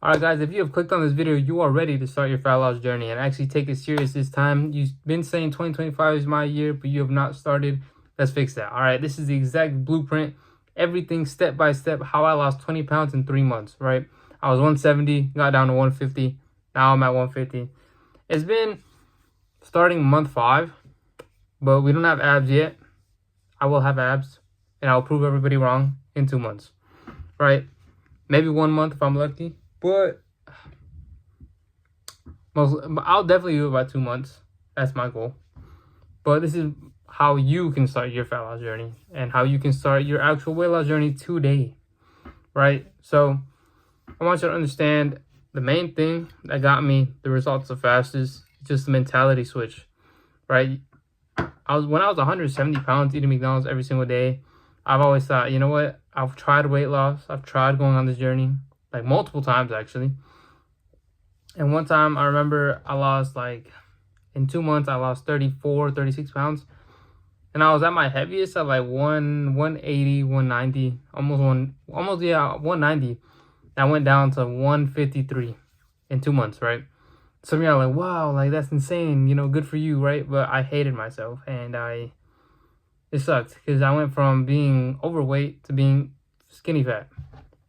Alright guys, if you have clicked on this video, you are ready to start your fat loss journey and actually take it serious this time. You've been saying 2025 is my year, but you have not started. Let's fix that. Alright, this is the exact blueprint. Everything step by step, how I lost 20 pounds in 3 months, right? I was 170, got down to 150. Now I'm at 150. It's been starting month 5, but we don't have abs yet. I will have abs, and I'll prove everybody wrong in 2 months, right? Maybe 1 month if I'm lucky. But I'll definitely do it by 2 months. That's my goal. But this is how you can start your fat loss journey and how you can start your actual weight loss journey today, right? So I want you to understand the main thing that got me the results the fastest, just the mentality switch, right? When I was 170 pounds eating McDonald's every single day, I've always thought, you know what? I've tried weight loss. I've tried going on this journey. Like multiple times actually. And one time I remember I lost in 2 months, I lost 34, 36 pounds. And I was at my heaviest at 180, 190, almost 190. I went down to 153 in 2 months, right? Some of y'all are like, wow, that's insane, good for you, right? But I hated myself and it sucked because I went from being overweight to being skinny fat.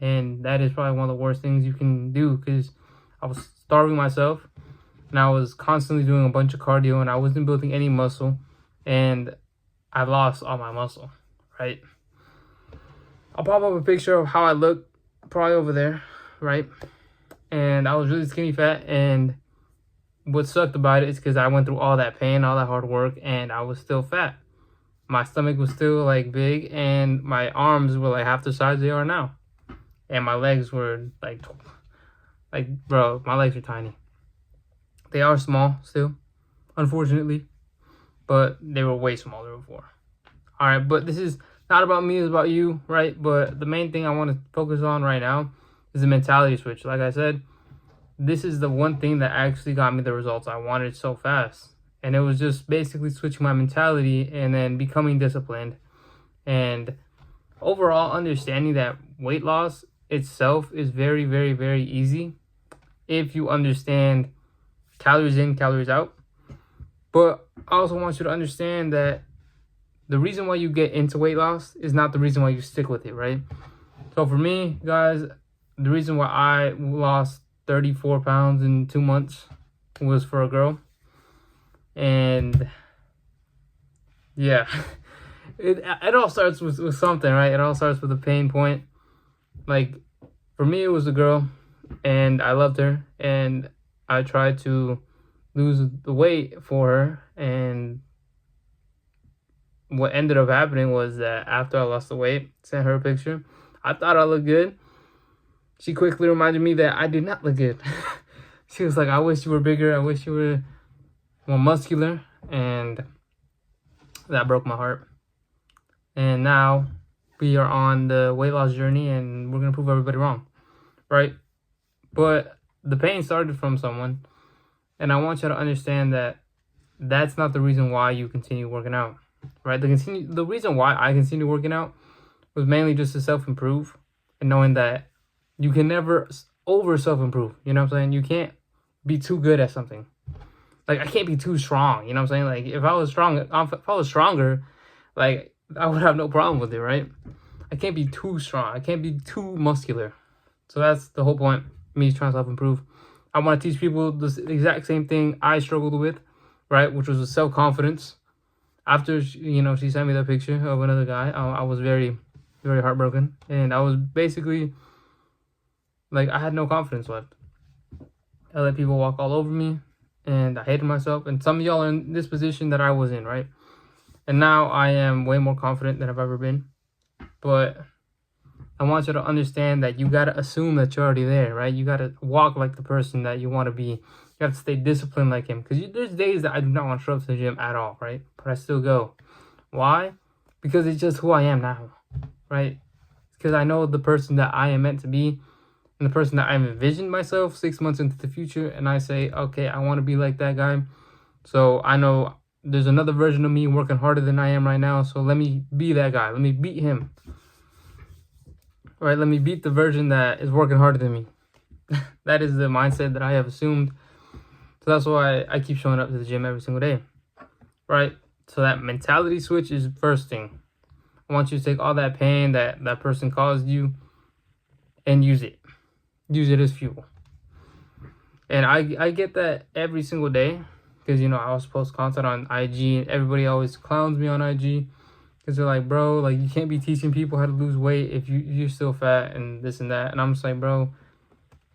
And that is probably one of the worst things you can do because I was starving myself and I was constantly doing a bunch of cardio and I wasn't building any muscle and I lost all my muscle, right? I'll pop up a picture of how I look probably over there, right? And I was really skinny fat, and what sucked about it is because I went through all that pain, all that hard work, and I was still fat. My stomach was still big and my arms were half the size they are now. And my legs were bro, my legs are tiny. They are small still, unfortunately, but they were way smaller before. All right, but this is not about me, it's about you, right? But the main thing I want to focus on right now is the mentality switch. Like I said, this is the one thing that actually got me the results I wanted so fast. And it was just basically switching my mentality and then becoming disciplined. And overall understanding that weight loss itself is very, very, very easy if you understand calories in, calories out. But I also want you to understand that the reason why you get into weight loss is not the reason why you stick with it, right? So for me, guys, the reason why I lost 34 pounds in 2 months was for a girl. And yeah, it all starts with something, right? It all starts with a pain point. For me, it was a girl, and I loved her, and I tried to lose the weight for her, and what ended up happening was that after I lost the weight, sent her a picture. I thought I looked good. She quickly reminded me that I did not look good. She was like, I wish you were bigger. I wish you were more muscular. And that broke my heart. And now we are on the weight loss journey and we're going to prove everybody wrong, right? But the pain started from someone. And I want you to understand that that's not the reason why you continue working out, right? The reason why I continue working out was mainly just to self-improve and knowing that you can never over self-improve. You know what I'm saying? You can't be too good at something. I can't be too strong. You know what I'm saying? If I was stronger, I would have no problem with it, right? I can't be too strong. I can't be too muscular. So that's the whole point of me trying to self-improve. I want to teach people the exact same thing I struggled with, right? Which was self-confidence. After, she sent me that picture of another guy, I was very, very heartbroken. And I was basically, I had no confidence left. I let people walk all over me. And I hated myself. And some of y'all are in this position that I was in, right? And now I am way more confident than I've ever been. But I want you to understand that you got to assume that you're already there, right? You got to walk like the person that you want to be. You have to stay disciplined like him. Because there's days that I do not want to show up to the gym at all, right? But I still go. Why? Because it's just who I am now, right? Because I know the person that I am meant to be. And the person that I've envisioned myself 6 months into the future. And I say, okay, I want to be like that guy. So I know there's another version of me working harder than I am right now. So let me be that guy. Let me beat him. Right, let me beat the version that is working harder than me. That is the mindset that I have assumed. So that's why I keep showing up to the gym every single day, right? So that mentality switch is first thing. I want you to take all that pain that that person caused you and use it. Use it as fuel. And I get that every single day because, you know, I also post content on IG and everybody always clowns me on IG because they're like, bro, like you can't be teaching people how to lose weight if you're still fat and this and that. And I'm just like, bro,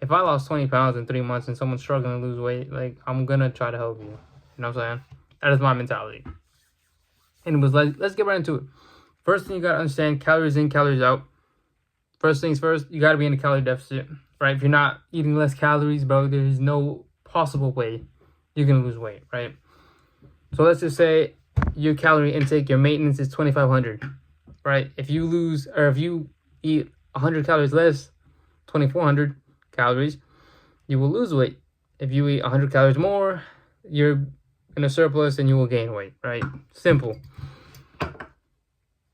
if I lost 20 pounds in 3 months and someone's struggling to lose weight, like I'm gonna try to help you. You know what I'm saying? That is my mentality. And it was like, let's get right into it. First thing you gotta understand, calories in, calories out. First things first, you gotta be in a calorie deficit, right? If you're not eating less calories, bro, there's no possible way you're gonna lose weight, right? So let's just say your calorie intake, your maintenance is 2,500, right? If you lose, or if you eat 100 calories less, 2,400 calories, you will lose weight. If you eat 100 calories more, you're in a surplus and you will gain weight, right? Simple.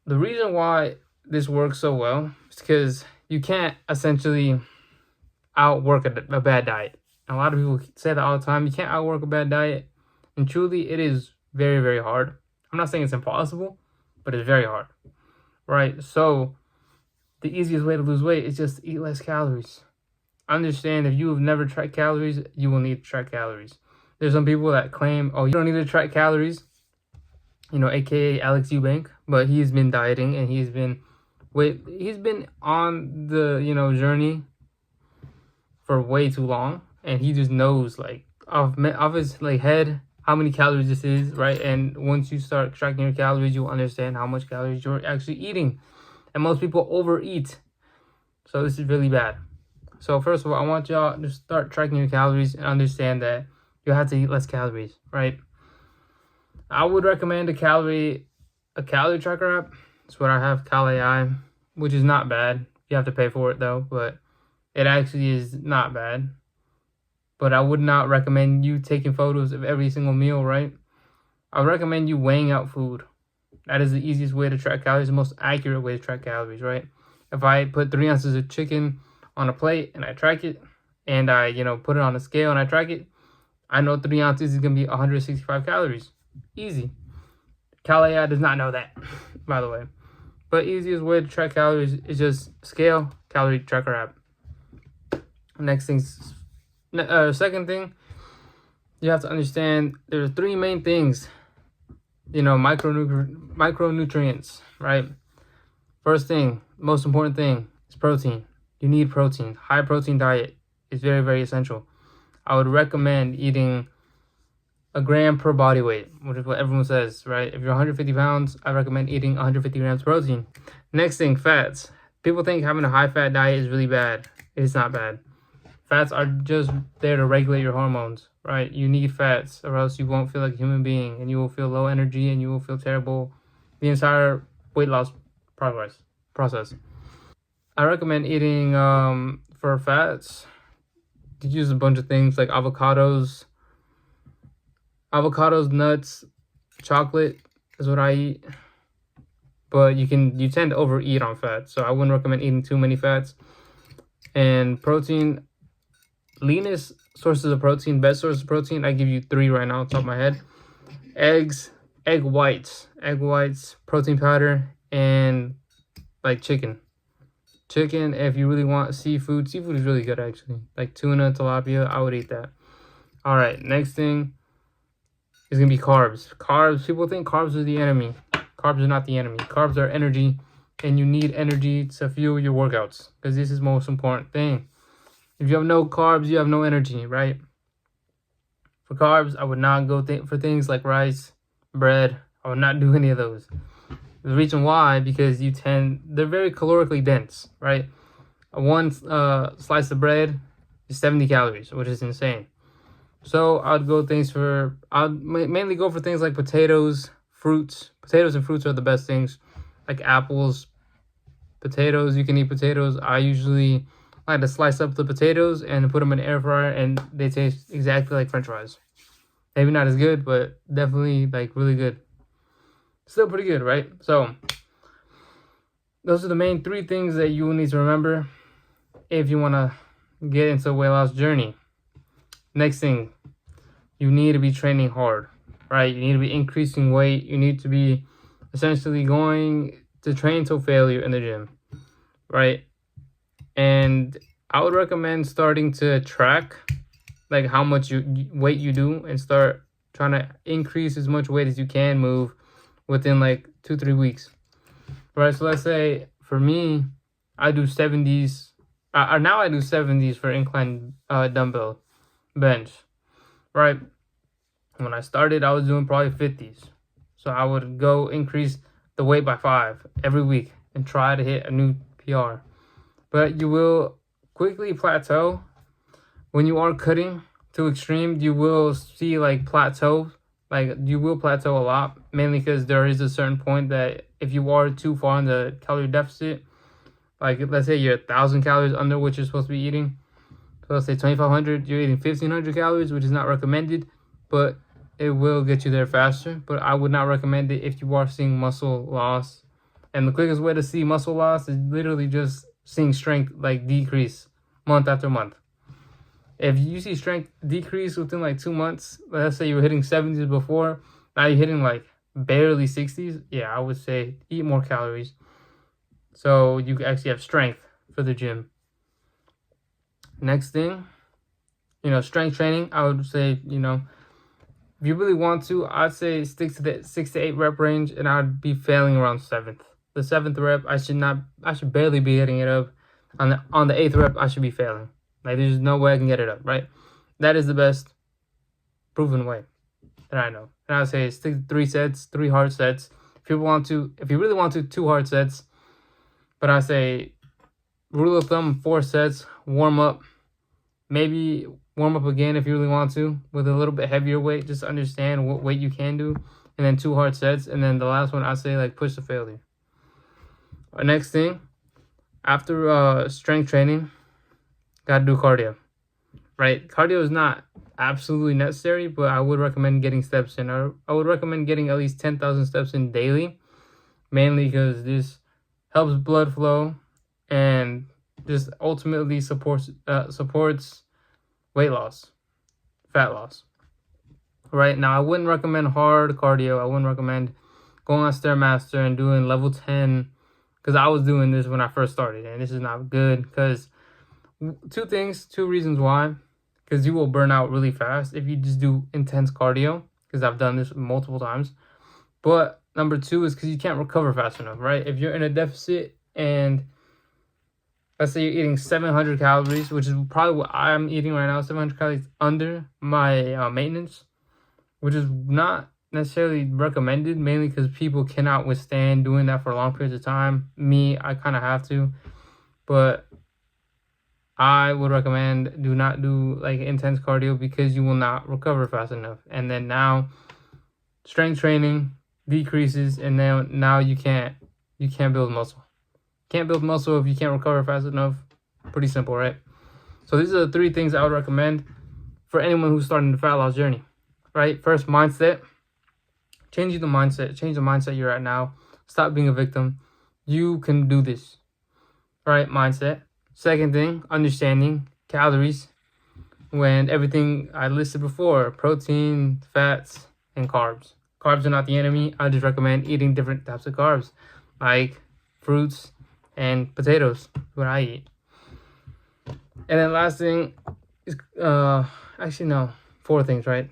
The reason why this works so well is because you can't essentially outwork a bad diet. A lot of people say that all the time. You can't outwork a bad diet. And truly, it is very, very hard. I'm not saying it's impossible, but it's very hard, right? So the easiest way to lose weight is just eat less calories. Understand, if you have never tracked calories, you will need to track calories. There's some people that claim, oh, you don't need to track calories, you know, aka Alex Eubank, but he's been dieting and he's been on the, you know, journey for way too long, and he just knows like off his like head how many calories this is, right? And once you start tracking your calories, you'll understand how much calories you're actually eating. And most people overeat, so this is really bad. So first of all, I want y'all to start tracking your calories and understand that you have to eat less calories, right? I would recommend a calorie tracker app. That's what I have, Cal.ai, which is not bad. You have to pay for it though, but it actually is not bad. But I would not recommend you taking photos of every single meal, right? I would recommend you weighing out food. That is the easiest way to track calories, the most accurate way to track calories, right? If I put 3 ounces of chicken on a plate and I track it, and I, you know, put it on a scale and I track it, I know 3 ounces is going to be 165 calories. Easy. Cal.ai does not know that, by the way. But easiest way to track calories is just scale, calorie tracker app. Next thing's, second thing, you have to understand there's 3 main things, you know, micronutrients, right? First thing, most important thing is protein. You need protein. High protein diet is very, very essential. I would recommend eating a gram per body weight, which is what everyone says, right? If you're 150 pounds, I recommend eating 150 grams of protein. Next thing, fats. People think having a high fat diet is really bad. It is not bad. Fats are just there to regulate your hormones, right? You need fats or else you won't feel like a human being and you will feel low energy and you will feel terrible the entire weight loss process. I recommend eating, for fats, to use a bunch of things like avocados, nuts, chocolate is what I eat. But you tend to overeat on fat, so I wouldn't recommend eating too many fats. And protein, leanest sources of protein, best sources of protein, I give you 3 right now on top of my head. Eggs, egg whites, protein powder, and like chicken. If you really want seafood is really good actually. Like tuna, tilapia, I would eat that. All right, next thing is gonna be carbs. People think carbs are the enemy. Carbs are not the enemy. Carbs are energy, and you need energy to fuel your workouts because this is the most important thing. If you have no carbs, you have no energy, right? For carbs, I would not go for things like rice, bread. I would not do any of those. The reason why, because they're very calorically dense, right? One slice of bread is 70 calories, which is insane. So I'd mainly go for things like potatoes, fruits. Potatoes and fruits are the best things, like apples, potatoes. You can eat potatoes. I usually like to slice up the potatoes and put them in the air fryer, and they taste exactly like French fries. Maybe not as good, but definitely like really good. Still pretty good, right? So those are the main 3 things that you will need to remember if you want to get into a weight loss journey. Next thing, you need to be training hard, right? You need to be increasing weight. You need to be essentially going to train till failure in the gym, right? And I would recommend starting to track like how much weight you do, and start trying to increase as much weight as you can move within like 2-3 weeks, right? So let's say for me, I do 70s. Now I do 70s for incline dumbbell bench, right? When I started, I was doing probably 50s. So I would go increase the weight by 5 every week and try to hit a new PR. But you will quickly plateau. When you are cutting to extreme, you will see like plateau. Like you will plateau a lot, mainly because there is a certain point that if you are too far in the calorie deficit, like let's say you're 1,000 calories under what you're supposed to be eating. So let's say 2,500, you're eating 1,500 calories, which is not recommended, but it will get you there faster. But I would not recommend it if you are seeing muscle loss. And the quickest way to see muscle loss is literally just seeing strength like decrease month after month. If you see strength decrease within like 2 months, let's say you were hitting 70s before, now you're hitting like barely 60s, yeah, I would say eat more calories so you can actually have strength for the gym. Next thing, strength training, I would say, if you really want to, I'd say stick to the 6 to 8 rep range, and I'd be failing around 7th. The 7th rep, I should barely be hitting it up. On the 8th rep, I should be failing. Like, there's no way I can get it up, right? That is the best proven way that I know. And I would say stick to 3 sets, 3 hard sets. If you really want to, 2 hard sets. But I say rule of thumb, 4 sets, warm up. Maybe warm up again if you really want to with a little bit heavier weight, just to understand what weight you can do. And then 2 hard sets. And then the last one, I say like push to failure. Next thing, after strength training, gotta do cardio, right? Cardio is not absolutely necessary, but I would recommend getting steps in. I would recommend getting at least 10,000 steps in daily, mainly because this helps blood flow and just ultimately supports weight loss, fat loss. Right now, I wouldn't recommend hard cardio. I wouldn't recommend going on Stairmaster and doing level 10, because I was doing this when I first started, and this is not good. Because two reasons why. Because you will burn out really fast if you just do intense cardio, because I've done this multiple times. But number 2 is because you can't recover fast enough, right? If you're in a deficit and let's say you're eating 700 calories, which is probably what I'm eating right now, 700 calories under my maintenance, which is not necessarily recommended, mainly because people cannot withstand doing that for long periods of time. Me, I kind of have to, but I would recommend do not do like intense cardio, because you will not recover fast enough. And then now strength training decreases, and now you can't build muscle. Can't build muscle if you can't recover fast enough. Pretty simple, right? So these are the 3 things I would recommend for anyone who's starting the fat loss journey, right? First, mindset. Change the mindset you're at now. Stop being a victim. You can do this. All right, mindset. Second thing, understanding calories. When everything I listed before, protein, fats, and carbs. Carbs are not the enemy. I just recommend eating different types of carbs, like fruits and potatoes, what I eat. And then last thing is, 4 things, right?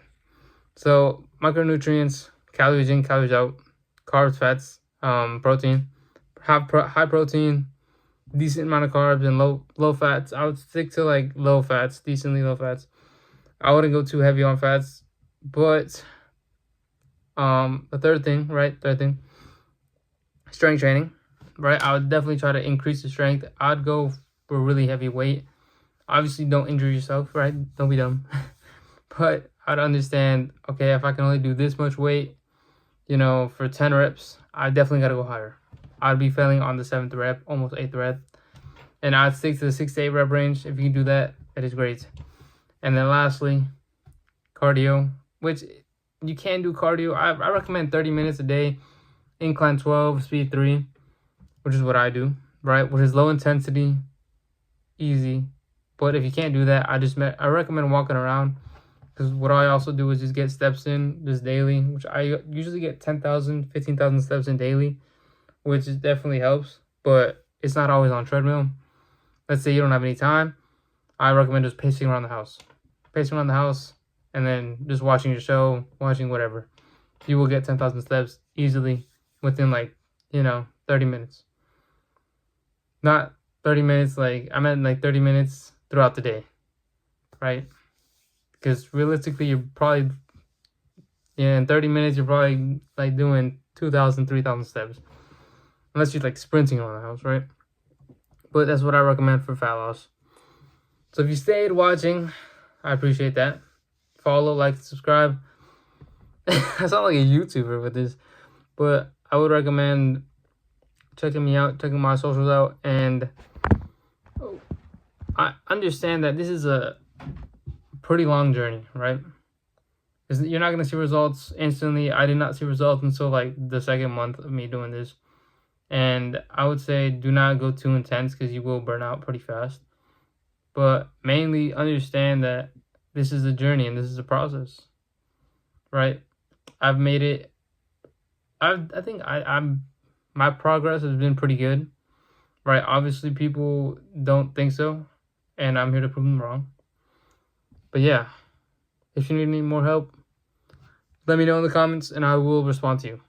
So micronutrients, calories in, calories out, carbs, fats, protein, high protein, decent amount of carbs, and low fats. I would stick to like low fats, decently low fats. I wouldn't go too heavy on fats. But the third thing, strength training, right? I would definitely try to increase the strength. I'd go for really heavy weight. Obviously, don't injure yourself, right? Don't be dumb. But I'd understand, okay, if I can only do this much weight, for 10 reps, I definitely got to go higher. I'd be failing on the 7th rep, almost 8th rep. And I'd stick to the 6 to 8 rep range. If you can do that, that is great. And then lastly, cardio, which you can do cardio. I recommend 30 minutes a day, incline 12, speed 3, which is what I do, right? Which is low intensity, easy, But if you can't do that, I recommend walking around, because what I also do is just get steps in just daily, which I usually get 10,000, 15,000 steps in daily, which definitely helps. But it's not always on treadmill. Let's say you don't have any time, I recommend just pacing around the house. Pacing around the house, and then just watching your show, watching whatever. You will get 10,000 steps easily within 30 minutes. Not 30 minutes, I meant 30 minutes throughout the day, right? Because realistically, you're probably, in 30 minutes, you're probably doing 2,000, 3,000 steps. Unless you're sprinting around the house, right? But that's what I recommend for fat loss. So if you stayed watching, I appreciate that. Follow, like, subscribe. I sound like a YouTuber with this. But I would recommend checking me out, checking my socials out. And I understand that this is a pretty long journey, right? You're not going to see results instantly. I did not see results until the second month of me doing this. And I would say do not go too intense, because you will burn out pretty fast. But mainly understand that this is a journey and this is a process, right? I've made it. I think my progress has been pretty good, right? Obviously, people don't think so, and I'm here to prove them wrong. But yeah, if you need any more help, let me know in the comments, and I will respond to you.